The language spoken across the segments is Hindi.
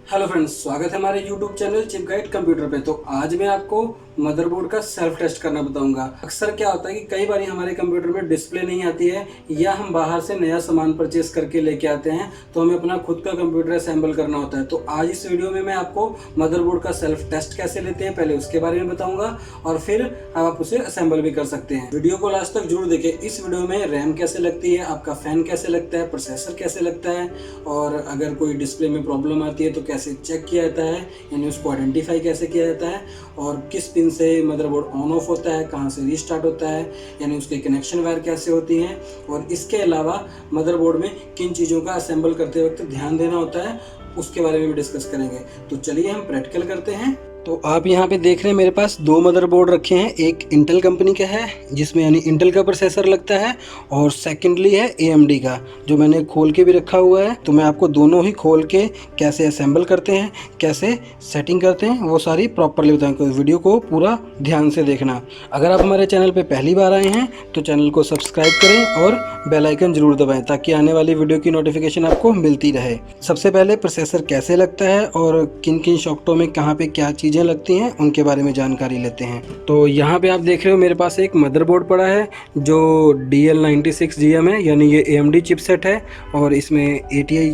हेलो फ्रेंड्स, स्वागत है हमारे YouTube channel chip guide computer पे। तो आज मैं आपको मदरबोर्ड का सेल्फ टेस्ट करना बताऊंगा। अक्सर क्या होता है कि कई बार हमारे कंप्यूटर में डिस्प्ले नहीं आती है या हम बाहर से नया सामान परचेस करके लेके आते हैं तो हमें अपना खुद का कंप्यूटर असेंबल करना होता है। तो आज इस वीडियो में मैं आपको मदरबोर्ड का सेल्फ टेस्ट कैसे लेते हैं पहले उसके बारे में बताऊंगा और फिर आप उसे असेंबल भी कर सकते हैं। वीडियो को लास्ट तक जरूर देखें। इस वीडियो में रैम कैसे लगती है, आपका फैन कैसे लगता है, प्रोसेसर कैसे लगता है और अगर कोई डिस्प्ले में प्रॉब्लम आती है तो कैसे चेक किया जाता है, यानी उसको आइडेंटिफाई कैसे किया जाता है और किस पिन से मदरबोर्ड ऑन ऑफ होता है, कहाँ से रीस्टार्ट होता है, यानी उसके कनेक्शन वायर कैसे होती हैं और इसके अलावा मदरबोर्ड में किन चीज़ों का असेंबल करते वक्त ध्यान देना होता है उसके बारे में भी डिस्कस करेंगे। तो चलिए हम प्रैक्टिकल करते हैं। तो आप यहाँ पे देख रहे हैं मेरे पास दो मदरबोर्ड रखे हैं। एक इंटेल कंपनी का है जिसमें यानी इंटेल का प्रोसेसर लगता है और सेकेंडली है AMD का जो मैंने खोल के भी रखा हुआ है। तो मैं आपको दोनों ही खोल के कैसे असेंबल करते हैं, कैसे सेटिंग करते हैं वो सारी प्रॉपरली बताऊँगा। वीडियो को पूरा ध्यान से देखना। अगर आप हमारे चैनल पर पहली बार आए हैं तो चैनल को सब्सक्राइब करें और बेल आइकन जरूर दबाएं ताकि आने वाली वीडियो की नोटिफिकेशन आपको मिलती रहे। सबसे पहले प्रोसेसर कैसे लगता है और किन किन सॉफ्टों में कहाँ पे क्या चीज़ें लगती हैं उनके बारे में जानकारी लेते हैं। तो यहाँ पे आप देख रहे हो मेरे पास एक मदरबोर्ड पड़ा है जो DL96GM है, यानी ये AMD चिपसेट है और इसमें ATI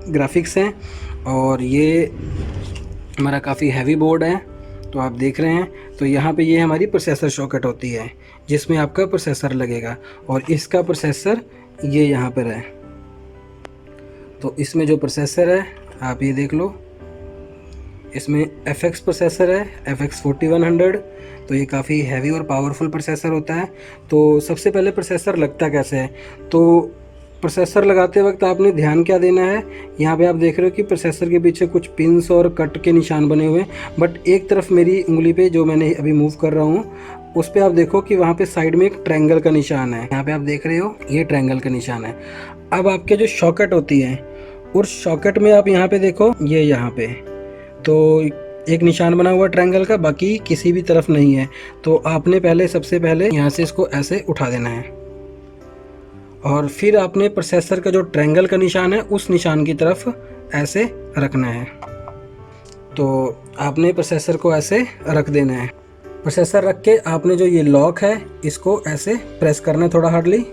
ग्राफिक्स हैं और ये हमारा काफ़ी हैवी बोर्ड है। तो आप देख रहे हैं तो यहाँ पे ये हमारी प्रोसेसर सॉकेट होती है जिसमें आपका प्रोसेसर लगेगा और इसका प्रोसेसर ये यहाँ पर है। तो इसमें जो प्रोसेसर है आप ये देख लो, इसमें FX प्रोसेसर है, FX 4100। तो ये काफ़ी हैवी और पावरफुल प्रोसेसर होता है। तो सबसे पहले प्रोसेसर लगता कैसे है, तो प्रोसेसर लगाते वक्त आपने ध्यान क्या देना है, यहाँ पे आप देख रहे हो कि प्रोसेसर के पीछे कुछ पिंस और कट के निशान बने हुए हैं, बट एक तरफ मेरी उंगली पे जो मैंने अभी मूव कर रहा हूँ उस पर आप देखो कि वहाँ पे साइड में एक ट्रायंगल का निशान है। यहाँ पे आप देख रहे हो ये ट्रायंगल का निशान है। अब आपके जो सॉकेट होती है उस सॉकेट में आप यहाँ पे देखो, ये यहाँ पे तो एक निशान बना हुआ ट्रायंगल का, बाकी किसी भी तरफ नहीं है। तो आपने सबसे पहले यहाँ से इसको ऐसे उठा देना है और फिर आपने प्रोसेसर का जो ट्रायंगल का निशान है उस निशान की तरफ ऐसे रखना है। तो आपने प्रोसेसर को ऐसे रख देना है। प्रोसेसर रख के आपने जो ये लॉक है इसको ऐसे प्रेस करना है थोड़ा हार्डली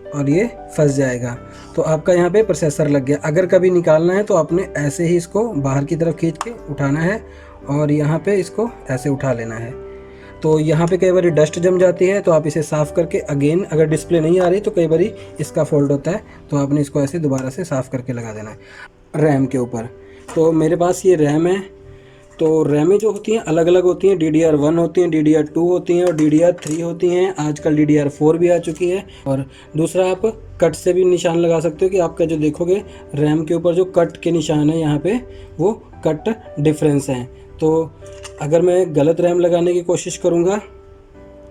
और ये फंस जाएगा। तो आपका यहाँ पे प्रोसेसर लग गया। अगर कभी निकालना है तो आपने ऐसे ही इसको बाहर की तरफ खींच के उठाना है और यहाँ पे इसको ऐसे उठा लेना है। तो यहाँ पे कई बार डस्ट जम जाती है तो आप इसे साफ़ करके अगेन, अगर डिस्प्ले नहीं आ रही तो कई बार इसका फॉल्ट होता है तो आपने इसको ऐसे दोबारा से साफ़ करके लगा देना है रैम के ऊपर। तो मेरे पास ये रैम है। तो रैमें जो होती हैं अलग अलग होती हैं, DDR1 होती हैं, DDR2 होती हैं और DDR3 होती हैं। आजकल DDR4 भी आ चुकी है। और दूसरा आप कट से भी निशान लगा सकते हो कि आपका जो देखोगे रैम के ऊपर जो कट के निशान है यहाँ पे वो कट डिफरेंस हैं। तो अगर मैं गलत रैम लगाने की कोशिश करूँगा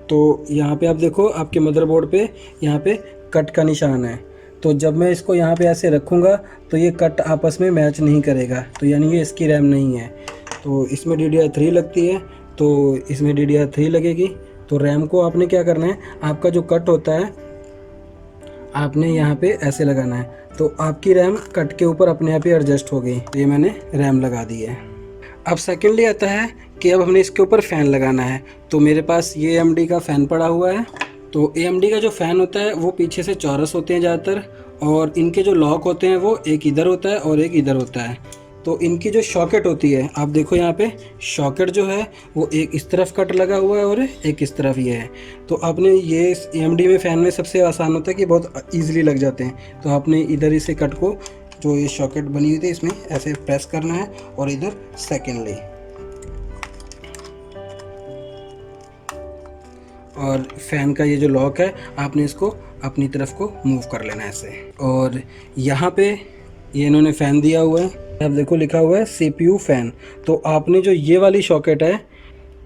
तो यहाँ पे आप देखो आपके मदरबोर्ड पे यहाँ पे कट का निशान है। तो जब मैं इसको यहाँ पे ऐसे रखूँगा तो ये कट आपस में मैच नहीं करेगा, तो यानी ये इसकी रैम नहीं है। तो इसमें DDR3 लगती है तो इसमें DDR3 लगेगी। तो रैम को आपने क्या करना है, आपका जो कट होता है आपने यहाँ पे ऐसे लगाना है तो आपकी रैम कट के ऊपर अपने आप ही एडजस्ट हो गई। तो ये मैंने रैम लगा दी है। अब सेकेंडली आता है कि अब हमने इसके ऊपर फ़ैन लगाना है। तो मेरे पास ये AMD का फ़ैन पड़ा हुआ है। तो AMD का जो फ़ैन होता है वो पीछे से चौरस होते हैं ज़्यादातर और इनके जो लॉक होते हैं वो एक इधर होता है और एक इधर होता है। तो इनकी जो सॉकेट होती है आप देखो यहाँ पे सॉकेट जो है वो एक इस तरफ कट लगा हुआ है और एक इस तरफ ये है। तो आपने ये AMD में फ़ैन में सबसे आसान होता है कि बहुत ईजिली लग जाते हैं। तो आपने इधर इसे कट को जो ये सॉकेट बनी हुई थी इसमें ऐसे प्रेस करना है और इधर सेकेंडली, और फैन का ये जो लॉक है आपने इसको अपनी तरफ को मूव कर लेना है ऐसे। और यहाँ पे ये इन्होंने फ़ैन दिया हुआ है, आप देखो लिखा हुआ है CPU फ़ैन। तो आपने जो ये वाली सॉकेट है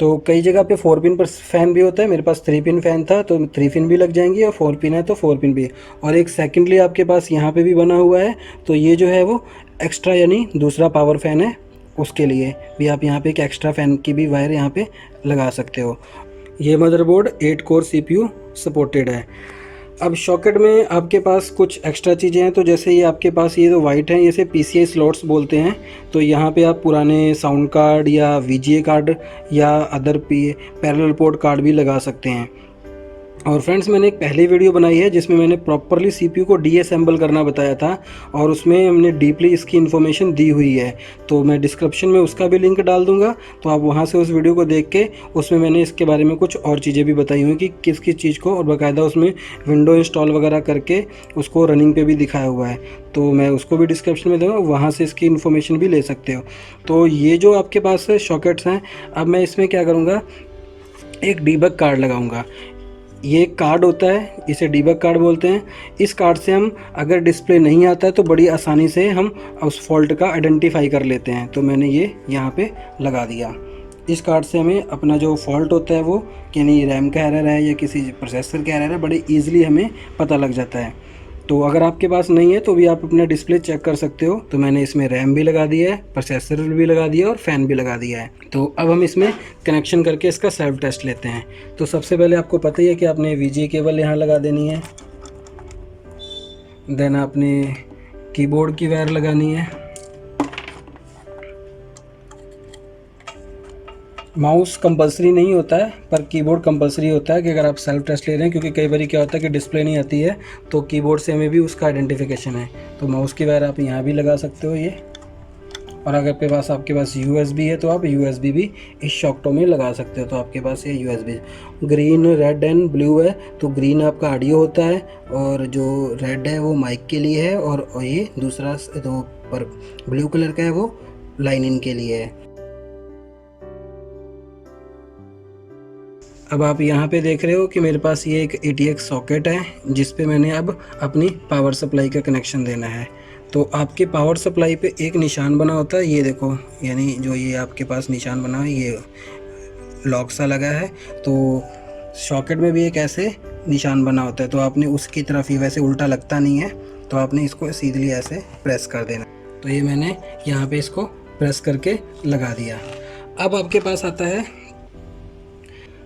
तो कई जगह पे 4 पिन पर फ़ैन भी होता है, मेरे पास 3 पिन फ़ैन था तो 3 पिन भी लग जाएंगी और 4 पिन है तो 4 पिन भी। और एक सेकेंडली आपके पास यहाँ पे भी बना हुआ है तो ये जो है वो एक्स्ट्रा यानी दूसरा पावर फ़ैन है, उसके लिए भी आप यहाँ पे एक एक्स्ट्रा फ़ैन की भी वायर यहाँ पे लगा सकते हो। ये मदरबोर्ड 8 कोर CPU सपोर्टेड है। अब सॉकेट में आपके पास कुछ एक्स्ट्रा चीज़ें हैं, तो जैसे ये आपके पास ये जो वाइट है, इसे PCI स्लॉट्स बोलते हैं। तो यहाँ पे आप पुराने साउंड कार्ड या VGA कार्ड या अदर पैरेलल पोर्ट कार्ड भी लगा सकते हैं। और फ्रेंड्स, मैंने एक पहली वीडियो बनाई है जिसमें मैंने प्रॉपरली CPU को डीअसेंबल करना बताया था, और उसमें हमने डीपली इसकी इन्फॉर्मेशन दी हुई है। तो मैं डिस्क्रिप्शन में उसका भी लिंक डाल दूंगा, तो आप वहां से उस वीडियो को देख के उसमें मैंने इसके बारे में कुछ और चीज़ें भी बताई हुई कि किस किस चीज़ को, और बाकायदा उसमें विंडो इंस्टॉल वगैरह करके उसको रनिंग पे भी दिखाया हुआ है। तो मैं उसको भी डिस्क्रिप्शन में दूँगा, वहाँ से इसकी इन्फॉर्मेशन भी ले सकते हो। तो ये जो आपके पास सॉकेट्स हैं, अब मैं इसमें क्या करूँगा, एक डीबग कार्ड लगाऊंगा। ये कार्ड होता है, इसे डीबग कार्ड बोलते हैं। इस कार्ड से हम अगर डिस्प्ले नहीं आता है तो बड़ी आसानी से हम उस फॉल्ट का आइडेंटिफाई कर लेते हैं। तो मैंने ये यहाँ पे लगा दिया। इस कार्ड से हमें अपना जो फॉल्ट होता है वो, यानी रैम का एरर है या किसी प्रोसेसर का एरर है, बड़े ईजिली हमें पता लग जाता है। तो अगर आपके पास नहीं है तो भी आप अपना डिस्प्ले चेक कर सकते हो। तो मैंने इसमें रैम भी लगा दिया है, प्रोसेसर भी लगा दिया और फ़ैन भी लगा दिया है। तो अब हम इसमें कनेक्शन करके इसका सेल्फ टेस्ट लेते हैं। तो सबसे पहले आपको पता ही है कि आपने VGA केबल यहाँ लगा देनी है, देन आपने कीबोर्ड की वायर लगानी है, माउस कंपलसरी नहीं होता है पर कीबोर्ड कंपलसरी होता है कि अगर आप सेल्फ टेस्ट ले रहे हैं, क्योंकि कई बार क्या होता है कि डिस्प्ले नहीं आती है तो कीबोर्ड से हमें भी उसका आइडेंटिफिकेशन है। तो माउस की वायर आप यहाँ भी लगा सकते हो ये, और अगर आपके पास USB है तो आप USB भी इस शॉकटो में लगा सकते हो। तो आपके पास ये USB green, red and blue है। तो ग्रीन आपका ऑडियो होता है, और जो रेड है वो माइक के लिए है, और ये दूसरा तो पर ब्लू कलर का है वो लाइन इन के लिए है। अब आप यहाँ पे देख रहे हो कि मेरे पास ये एक ATX सॉकेट है जिस पे मैंने अब अपनी पावर सप्लाई का कनेक्शन देना है। तो आपके पावर सप्लाई पे एक निशान बना होता है, ये देखो, यानी जो ये आपके पास निशान बना है ये लॉक सा लगा है। तो सॉकेट में भी एक ऐसे निशान बना होता है, तो आपने उसकी तरफ ही, वैसे उल्टा लगता नहीं है, तो आपने इसको सीधे ऐसे प्रेस कर देना। तो ये मैंने यहाँ पे इसको प्रेस करके लगा दिया। अब आपके पास आता है,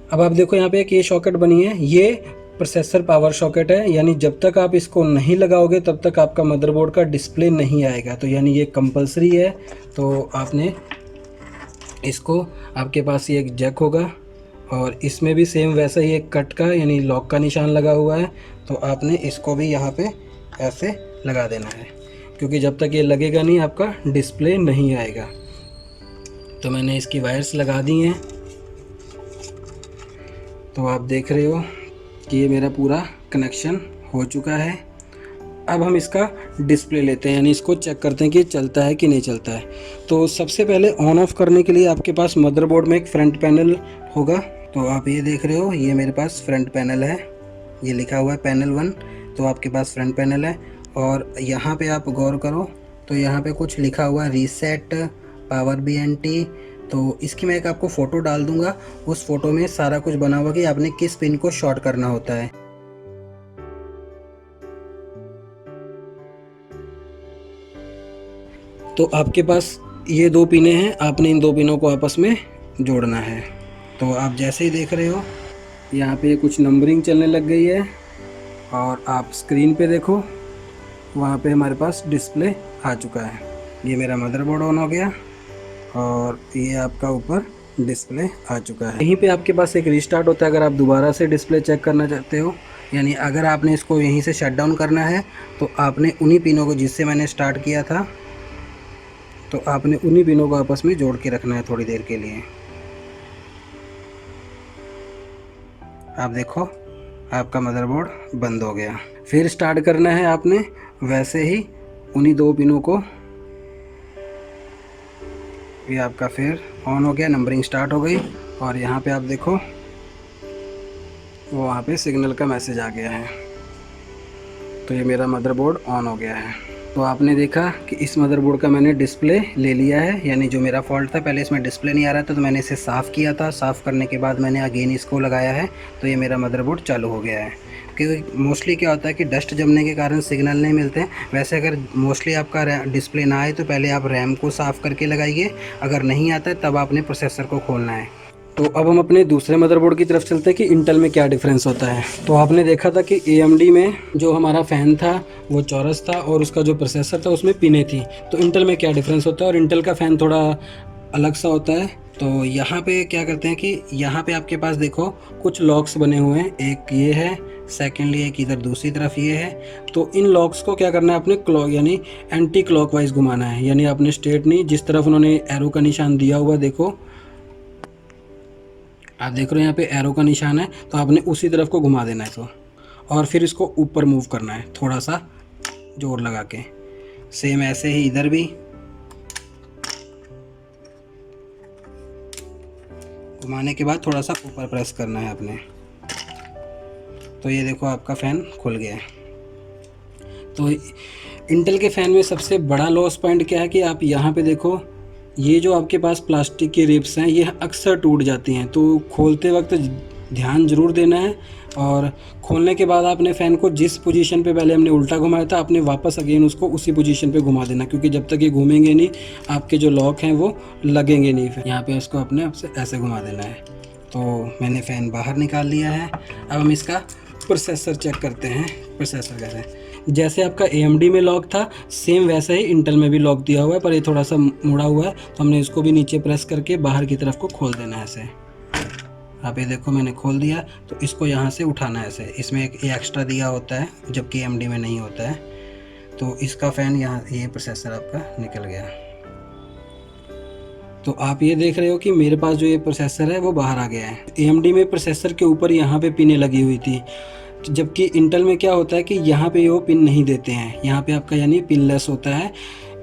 अब आप देखो यहाँ पे एक ये सॉकेट बनी है, ये प्रोसेसर पावर सॉकेट है, यानी जब तक आप इसको नहीं लगाओगे तब तक आपका मदरबोर्ड का डिस्प्ले नहीं आएगा। तो यानी ये कंपलसरी है। तो आपने इसको, आपके पास ये एक जैक होगा और इसमें भी सेम वैसा ही एक कट का यानी लॉक का निशान लगा हुआ है। तो आपने इसको भी यहाँ पे ऐसे लगा देना है, क्योंकि जब तक ये लगेगा नहीं आपका डिस्प्ले नहीं आएगा। तो मैंने इसकी वायर्स लगा दी हैं। तो आप देख रहे हो कि ये मेरा पूरा कनेक्शन हो चुका है। अब हम इसका डिस्प्ले लेते हैं, यानी इसको चेक करते हैं कि चलता है कि नहीं चलता है। तो सबसे पहले ऑन ऑफ करने के लिए आपके पास मदरबोर्ड में एक फ्रंट पैनल होगा। तो आप ये देख रहे हो, ये मेरे पास फ्रंट पैनल है, ये लिखा हुआ है पैनल 1। तो आपके पास फ्रंट पैनल है, और यहाँ पे आप गौर करो तो यहाँ पे कुछ लिखा हुआ है रीसेट पावर BNT। तो इसकी मैं एक आपको फ़ोटो डाल दूंगा, उस फोटो में सारा कुछ बना हुआ कि आपने किस पिन को शॉर्ट करना होता है। तो आपके पास ये 2 पिनें हैं, आपने इन 2 पिनों को आपस में जोड़ना है। तो आप जैसे ही देख रहे हो यहाँ पे कुछ नंबरिंग चलने लग गई है, और आप स्क्रीन पे देखो वहाँ पे हमारे पास डिस्प्ले आ चुका है। ये मेरा मदरबोर्ड ऑन हो गया और ये आपका ऊपर डिस्प्ले आ चुका है। यहीं पे आपके पास एक रीस्टार्ट होता है अगर आप दोबारा से डिस्प्ले चेक करना चाहते हो, यानी अगर आपने इसको यहीं से शट डाउन करना है तो आपने उन्हीं पिनों को, जिससे मैंने स्टार्ट किया था, तो आपने उन्हीं पिनों को आपस में जोड़ के रखना है थोड़ी देर के लिए। आप देखो आपका मदरबोर्ड बंद हो गया। फिर स्टार्ट करना है आपने वैसे ही उन्हीं 2 पिनों को। ये आपका फिर ऑन हो गया, नंबरिंग स्टार्ट हो गई, और यहाँ पे आप देखो वो वहाँ पे सिग्नल का मैसेज आ गया है। तो ये मेरा मदरबोर्ड ऑन हो गया है। तो आपने देखा कि इस मदरबोर्ड का मैंने डिस्प्ले ले लिया है, यानी जो मेरा फॉल्ट था, पहले इसमें डिस्प्ले नहीं आ रहा था तो मैंने इसे साफ़ किया था। साफ़ करने के बाद मैंने अगेन इसको लगाया है, तो ये मेरा मदरबोर्ड चालू हो गया है। क्योंकि मोस्टली क्या होता है कि डस्ट जमने के कारण सिग्नल नहीं मिलते हैं। वैसे अगर मोस्टली आपका डिस्प्ले ना आए तो पहले आप रैम को साफ़ करके लगाइए, अगर नहीं आता है तब आपने प्रोसेसर को खोलना है। तो अब हम अपने दूसरे मदरबोर्ड की तरफ चलते हैं कि इंटेल में क्या डिफरेंस होता है। तो आपने देखा था कि AMD में जो हमारा फ़ैन था वो चौरस था और उसका जो प्रोसेसर था उसमें पिनें थी। तो इंटेल में क्या डिफरेंस होता है, और इंटेल का फ़ैन थोड़ा अलग सा होता है। तो यहाँ पे क्या करते हैं कि यहाँ पे आपके पास देखो कुछ लॉक्स बने हुए हैं, एक ये है, सेकेंडली एक इधर दूसरी तरफ ये है। तो इन लॉक्स को क्या करना है, अपने क्लॉक यानी एंटी क्लॉकवाइज घुमाना है, यानी आपने स्ट्रेट नहीं, जिस तरफ उन्होंने एरो का निशान दिया हुआ देखो, आप देख रहे हो यहाँ पे एरो का निशान है, तो आपने उसी तरफ को घुमा देना है इसको, और फिर इसको ऊपर मूव करना है थोड़ा सा जोर लगा के। सेम ऐसे ही इधर भी घुमाने के बाद थोड़ा सा ऊपर प्रेस करना है आपने। तो ये देखो आपका फ़ैन खुल गया है। तो इंटेल के फ़ैन में सबसे बड़ा लॉस पॉइंट क्या है कि आप यहाँ पे देखो, ये जो आपके पास प्लास्टिक की रिब्स हैं ये अक्सर टूट जाती हैं, तो खोलते वक्त ध्यान ज़रूर देना है। और खोलने के बाद आपने फ़ैन को जिस पोजीशन पे पहले हमने उल्टा घुमाया था, आपने वापस अगेन उसको उसी पोजीशन पे घुमा देना, क्योंकि जब तक ये घूमेंगे नहीं आपके जो लॉक हैं वो लगेंगे नहीं। फिर यहाँ पे उसको अपने आपसे ऐसे घुमा देना है। तो मैंने फ़ैन बाहर निकाल लिया है। अब हम इसका प्रोसेसर चेक करते हैं। प्रोसेसर कैसे, जैसे आपका AMD में लॉक था सेम वैसे ही इंटेल में भी लॉक दिया हुआ है, पर ये थोड़ा सा मुड़ा हुआ है, तो हमने इसको भी नीचे प्रेस करके बाहर की तरफ को खोल देना है ऐसे। आप ये देखो मैंने खोल दिया, तो इसको यहाँ से उठाना है ऐसे। इसमें एक एक्स्ट्रा दिया होता है जबकि AMD में नहीं होता है। तो इसका फ़ैन यहाँ, ये प्रोसेसर आपका निकल गया। तो आप ये देख रहे हो कि मेरे पास जो ये प्रोसेसर है वो बाहर आ गया है। AMD में प्रोसेसर के ऊपर यहाँ पे पिनें लगी हुई थी, जबकि इंटेल में क्या होता है कि यहाँ पे वो पिन नहीं देते हैं, यहाँ पे आपका यानी पिनलेस होता है।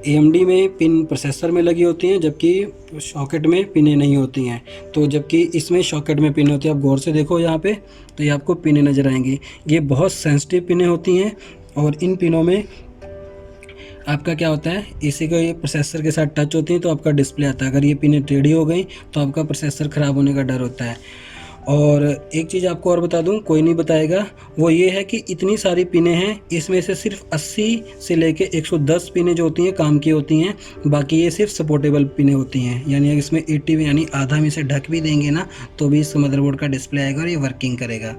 AMD में पिन प्रोसेसर में लगी होती हैं, जबकि सॉकेट में पिनें नहीं होती हैं। तो जबकि इसमें सॉकेट में पिन होती है। आप गौर से देखो यहाँ पे, तो ये आपको पिनें नज़र आएंगी। ये बहुत सेंसिटिव पिनें होती हैं, और इन पिनों में आपका क्या होता है, इसी को ये प्रोसेसर के साथ टच होती हैं तो आपका डिस्प्ले आता है। अगर ये पिनें टेढ़ी हो गई तो आपका प्रोसेसर ख़राब होने का डर होता है। और एक चीज़ आपको और बता दूं, कोई नहीं बताएगा, वो ये है कि इतनी सारी पिनें हैं, इसमें से सिर्फ 80 से लेके 110 पिनें जो होती हैं काम की होती हैं, बाकी ये सिर्फ सपोर्टेबल पिनें होती हैं। यानी अगर इसमें 80 यानी आधा में से ढक भी देंगे ना तो भी इस मदरबोर्ड का डिस्प्ले आएगा और ये वर्किंग करेगा।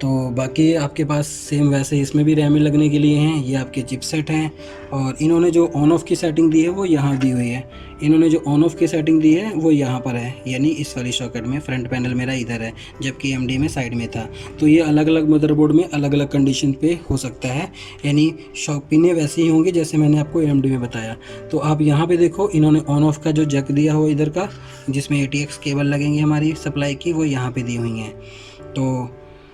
तो बाकी आपके पास सेम वैसे इसमें भी रैमें लगने के लिए हैं। ये आपके चिपसेट हैं, और इन्होंने जो ऑन ऑफ की सेटिंग दी है वो यहाँ दी हुई है। इन्होंने जो ऑन ऑफ की सेटिंग दी है वो यहाँ पर है, यानी इस वाली सॉकेट में। फ्रंट पैनल मेरा इधर है, जबकि AMD में साइड में था। तो ये अलग अलग मदरबोर्ड में अलग अलग कंडीशन पे हो सकता है, यानी पिनें वैसी ही होंगी जैसे मैंने आपको AMD में बताया। तो आप यहाँ पे देखो, इन्होंने ऑन ऑफ का जो जैक दिया हो इधर का, जिसमें ATX केबल लगेंगे हमारी सप्लाई की, वो यहाँ पर दी हुई हैं। तो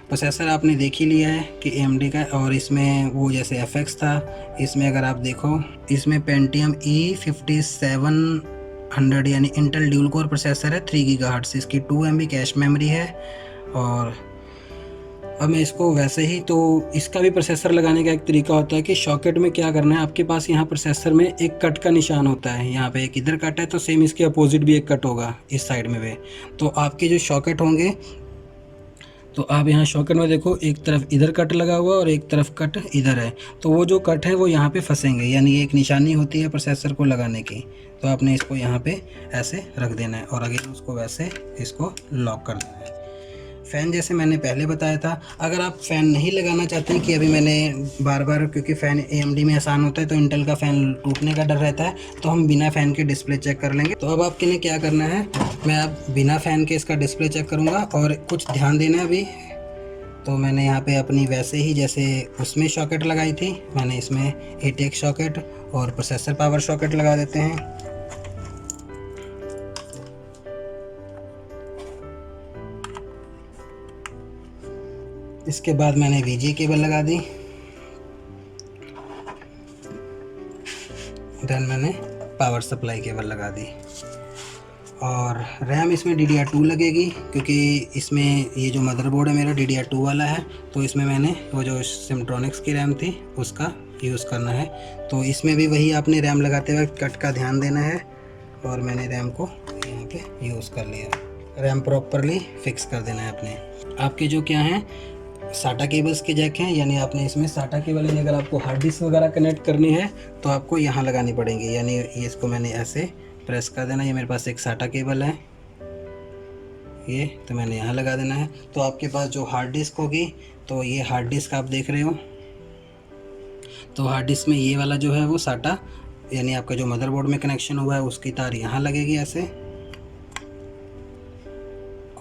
प्रोसेसर आपने देख ही लिया है कि AMD का, और इसमें वो जैसे FX था, इसमें अगर आप देखो इसमें Pentium E5700 यानी इंटेल ड्यूल कोर प्रोसेसर है, 3 GHz, इसकी 2 MB कैश मेमोरी है। और अब मैं इसको वैसे ही, तो इसका भी प्रोसेसर लगाने का एक तरीका होता है कि सॉकेट में क्या करना है, आपके पास यहाँ प्रोसेसर में एक कट का निशान होता है, यहाँ पे एक इधर कट है, तो सेम इसके अपोजिट भी एक कट होगा इस साइड में भी। तो आपके जो सॉकेट होंगे, तो आप यहाँ सॉकेट में देखो एक तरफ इधर कट लगा हुआ और एक तरफ कट इधर है, तो वो जो कट है वो यहाँ पे फंसेंगे, यानी ये एक निशानी होती है प्रोसेसर को लगाने की। तो आपने इसको यहाँ पे ऐसे रख देना है, और अगेन उसको वैसे इसको लॉक कर देना है। फ़ैन जैसे मैंने पहले बताया था, अगर आप फ़ैन नहीं लगाना चाहते हैं कि अभी मैंने बार बार, क्योंकि फ़ैन AMD में आसान होता है तो इंटेल का फ़ैन टूटने का डर रहता है, तो हम बिना फ़ैन के डिस्प्ले चेक कर लेंगे। तो अब आपके लिए क्या करना है, मैं अब बिना फ़ैन के इसका डिस्प्ले चेक करूँगा, और कुछ ध्यान देना अभी। तो मैंने यहाँ पे अपनी वैसे ही जैसे उसमें सॉकेट लगाई थी, मैंने इसमें ATX सॉकेट और प्रोसेसर पावर सॉकेट लगा देते हैं। इसके बाद मैंने VGA केबल लगा दी, देन मैंने पावर सप्लाई केबल लगा दी, और रैम इसमें DDR2 लगेगी, क्योंकि इसमें ये जो मदरबोर्ड है मेरा DDR2 वाला है, तो इसमें मैंने वो जो सिम्ट्रॉनिक्स की रैम थी उसका यूज़ करना है। तो इसमें भी वही आपने रैम लगाते वक्त कट का ध्यान देना है, और मैंने रैम को यहाँ पे यूज़ कर लिया। रैम प्रॉपरली फिक्स कर देना है अपने। आपके जो क्या हैं SATA केबल्स के जैक हैं, यानी आपने इसमें SATA केबल, अगर आपको हार्ड डिस्क वगैरह कनेक्ट करनी है तो आपको यहाँ लगानी पड़ेंगी, यानी ये इसको मैंने ऐसे प्रेस कर देना। ये मेरे पास एक SATA केबल है, ये तो मैंने यहाँ लगा देना है। तो आपके पास जो हार्ड डिस्क होगी, तो ये हार्ड डिस्क आप देख रहे हो, तो हार्ड डिस्क में ये वाला जो है वो साटा, यानी आपका जो मदरबोर्ड में कनेक्शन हुआ है उसकी तार यहाँ लगेगी ऐसे।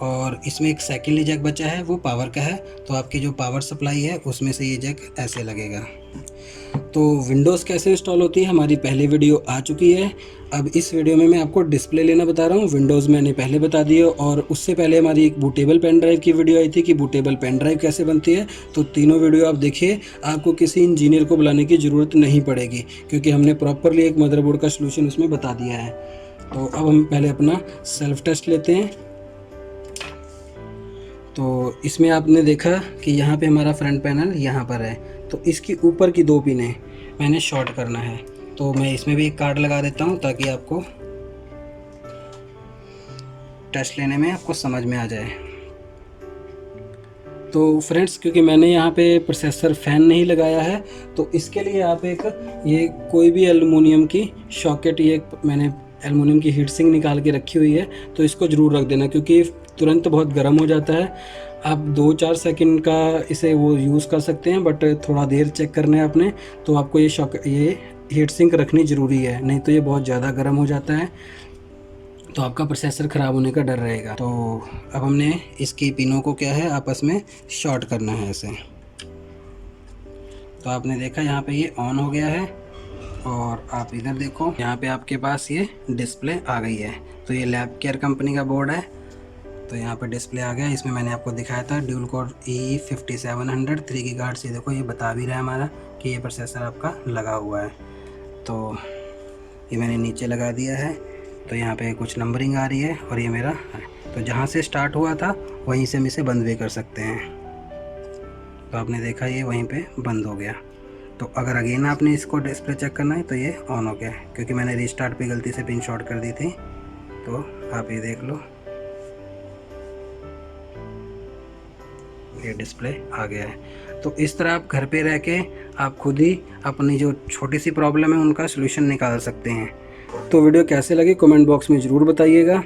और इसमें एक सेकेंडरी जैक बचा है, वो पावर का है, तो आपकी जो पावर सप्लाई है उसमें से ये जैक ऐसे लगेगा। तो विंडोज़ कैसे इंस्टॉल होती है हमारी पहली वीडियो आ चुकी है। अब इस वीडियो में मैं आपको डिस्प्ले लेना बता रहा हूँ। विंडोज़ मैंने पहले बता दिया, और उससे पहले हमारी एक बूटेबल पेन ड्राइव की वीडियो आई थी कि बूटेबल पेन ड्राइव कैसे बनती है। तो तीनों वीडियो आप देखिए, आपको किसी इंजीनियर को बुलाने की ज़रूरत नहीं पड़ेगी, क्योंकि हमने प्रॉपरली एक मदरबोर्ड का सोल्यूशन उसमें बता दिया है। तो अब हम पहले अपना सेल्फ टेस्ट लेते हैं। तो इसमें आपने देखा कि यहाँ पे हमारा फ्रंट पैनल यहाँ पर है, तो इसकी ऊपर की 2 पिनें मैंने शॉर्ट करना है। तो मैं इसमें भी एक कार्ड लगा देता हूँ ताकि आपको टेस्ट लेने में आपको समझ में आ जाए। तो फ्रेंड्स, क्योंकि मैंने यहाँ पे प्रोसेसर फ़ैन नहीं लगाया है, तो इसके लिए आप ये कोई भी एल्युमिनियम की सॉकेट, ये मैंने एल्युमिनियम की हीट सिंक निकाल के रखी हुई है, तो इसको ज़रूर रख देना, क्योंकि तुरंत बहुत गर्म हो जाता है। आप 2-4 सेकंड का इसे वो यूज़ कर सकते हैं, बट थोड़ा देर चेक करना है आपने, तो आपको ये हीट सिंक रखनी ज़रूरी है, नहीं तो ये बहुत ज़्यादा गर्म हो जाता है, तो आपका प्रोसेसर ख़राब होने का डर रहेगा। तो अब हमने इसकी पिनों को क्या है आपस में शॉर्ट करना है ऐसे। तो आपने देखा यहाँ पे ये ऑन हो गया है, और आप इधर देखो यहाँ पे आपके पास ये डिस्प्ले आ गई है। तो ये लैब केयर कंपनी का बोर्ड है, तो यहाँ पे डिस्प्ले आ गया। इसमें मैंने आपको दिखाया था ड्यूल कोर E5700 3 गीगाहर्ट्ज़ से, देखो ये बता भी रहा है हमारा कि ये प्रोसेसर आपका लगा हुआ है। तो ये मैंने नीचे लगा दिया है, तो यहाँ पे कुछ नंबरिंग आ रही है, और ये मेरा है। तो जहाँ से स्टार्ट हुआ था वहीं से हम इसे बंद भी कर सकते हैं। तो आपने देखा ये वहीं पे बंद हो गया। तो अगर अगेन आपने इसको डिस्प्ले चेक करना है तो ये ऑन हो गया, क्योंकि मैंने रीस्टार्ट पे गलती से पिन शॉर्ट कर दी थी। तो आप ये देख लो, ये डिस्प्ले आ गया है। तो इस तरह आप घर पे रह के आप खुद ही अपनी जो छोटी सी प्रॉब्लम है उनका सलूशन निकाल सकते हैं। तो वीडियो कैसे लगी कमेंट बॉक्स में ज़रूर बताइएगा।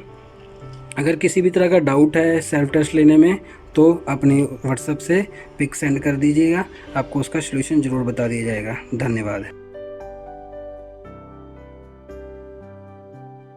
अगर किसी भी तरह का डाउट है सेल्फ टेस्ट लेने में, तो अपनी व्हाट्सएप से पिक सेंड कर दीजिएगा, आपको उसका सलूशन ज़रूर बता दिया जाएगा। धन्यवाद।